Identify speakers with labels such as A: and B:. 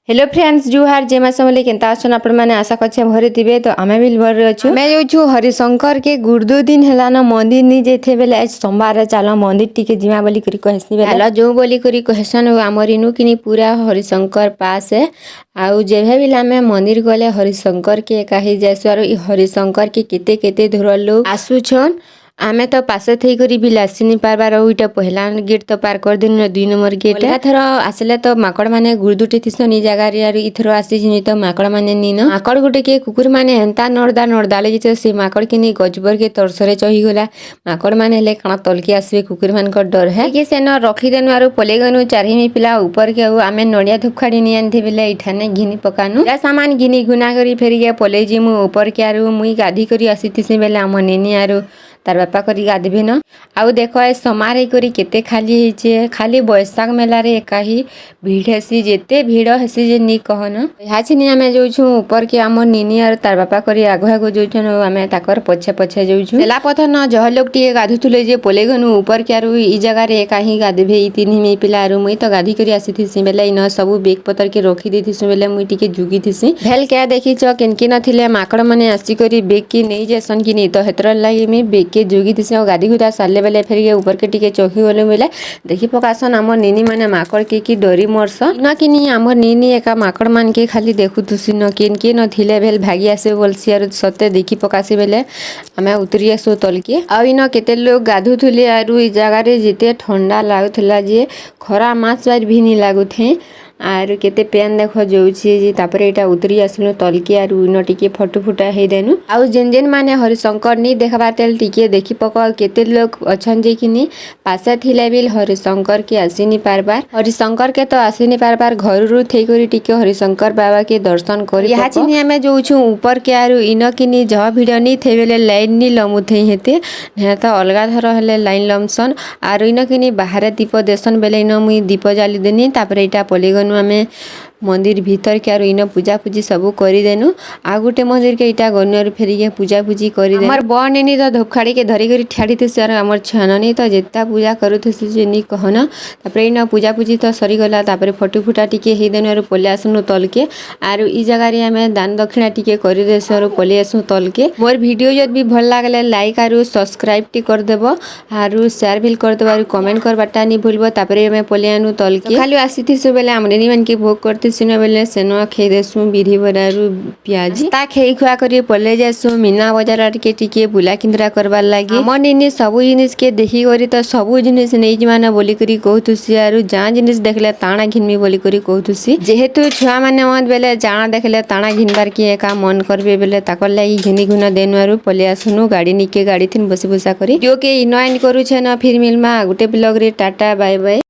A: Hello friends जुहार जेमा समले केनता अछन आपण माने आशा करछे भरे दिबे तो आमे भी भरे अछु मैं जोछु हरिशंकर के गुरदु दिन हेला न मंदिर नि जेथे बेले आज सोमवार चालो मंदिर टिके जिमा बोली करी कहसनी बेले हेलो जो बोली करी कहसन हमर इनु किनी पूरा हरिशंकर पास है आउ जेभे भी आमे मंदिर गले हरिशंकर के काही जासु आरो इ हरिशंकर के केते केते धुर लोग आसु छन आमे तो पासे थई करी भी लासिनी पारबार ओइटा पहला गेट तो पार कर दिन 2 नंबर गेट अलगा थरो आसले तो माकड़ माने गुरदुटी थिसन इ जगह रे आरो इथरो आसी जिनि तो माकड़ माने नीन माकड़ गुटे के कुकुर माने हेंता नर्दाले जिते से माकड़ के नि गजबर के तरसरे चही गला माकड़ माने ले कणा तलके आसबे कुकुर मान को डर है के सेन रखी देनु आरो पले गनु चारहिमी पिला ऊपर के आमे नडिया धुपखाड़ी नि आनथि बेले इठाने घिनी पकानु या सामान घिनी गुना करी फेरी के पले जिमु ऊपर के आरो मुई गाधी करी आसीथिसी बेले आम नेनी आरो तार बापा करी गाधबे न आउ देखो ए समारे करी केते खाली हिचे खाली बैसाख मेला रे एकाही भीड़ हेसी जेते भीड़ हेसी जे नी कहन हाचिनी आमे जोछु ऊपर के आम निनी आर तार बापा करी आगो आगो जोछन आमे ताकर पछे पछे जोछु सेला पथ न जह लोग टिए गाधुथुले जे पोले गनु ऊपर के आरु इ जगह रे एकाही गाधबे इ तिनी मे पिला आरु मुई तो गाधी करी आसीथिसी बेले इन सब बेग पतर के रखी देथिसु बेले मुई टिके जुगी थिसी भेल के देखि छ किनकी न थिले माकड़ माने आसी करी बेग की नै जेसन की नी तो हेतर लागि मी बेग के जोगी दिसे गादी गुदा साले बेले फेर के ऊपर के टिके चौकी होले बेले देखि पकासन हमर नीनी माने माकड़ के डरी मरस न कि नी हमर नीनी एका माकड़ मान के खाली देखु तुसी न किन के न थिले भेल भागी आसे बोलसी आर सते देखि पकासी बेले हमें उतरी आसो तल के आ इन केते लोग गाधु थुले आरु इ जगह रे जेते ठंडा लागुथला जे खरा मास बार भी नी लागुथे आरु केते पेन देखो जोछि जे तापरे एटा उतरी आसलो तलके आरु इन टिके फटु फुटा हे देनु आउ जेन जेन माने हरिशंकर नी देखबा तेल टिके देखि पक केते लोग अछन जे किनी पासे थिले बिल हरिशंकर के आसीनी पारबार हरिशंकर के तो आसीनी पारबार घर रु थई करी टिके हरिशंकर बाबा के दर्शन करी यहाँ चिनी हमें जोछु ऊपर के आरु इन किनी जह भिडियो नी थे बेले लाइन नी लमुथे हेते ने तो अलगा धर हेले लाइन लमसन आरु इन किनी बाहर दीप देसन बेले इन मुई दीप जाली देनी तापरे एटा पलेगन आमे मंदिर भीतर के आरो इन पूजा पूजी सब करी देनु आ गुटे मंदिर के इटा गन्यर फेरी के पूजा पूजी करी देनु हमर बनेनी तो धूपखाड़ी के धरी करी ठाड़ी थे सर हमर छननी तो जेता पूजा करूथे से नी कहना तापरे इन पूजा पूजी तो सरी गला तापरे फटु फुटा टिके हे देनु आरो पले आसनु तल के आरो इ जगह रे हमें दान दक्षिणा टिके करी दे सर पले आसु तल के मोर वीडियो जद भी भल लागले लाइक आरो सब्सक्राइब टी कर देबो आरो शेयर भी कर देबो आरो कमेंट करबाटा नी भूलबो तापरे हमें पले आनु तल के खाली आसीथि से बेले हमरे नी मन के भोग करते सिनो बेले सेनो खेई देसु बिधी बरारु प्याज ता खेई खुआ करी पले जासु मीना बाजार के टिके बुला किंद्रा करबार लागी हमर निनी सब जिनिस के देखि करी तो सब जिनिस नै जमाना बोली करी कहतुसी आरु जा जिनिस देखले ताना घिनमी बोली करी कहतुसी जेहेतु छुआ माने मत बेले जाना देखले ताना घिनबार की एका मन करबे बेले ताकर लागि घिनी गुना देनु आरु पले आसनु गाड़ी निके गाड़ी थिन बसी बसा करी जो के इनवाइन करू छे न फिर मिलमा गुटे ब्लॉग रे टाटा बाय बाय।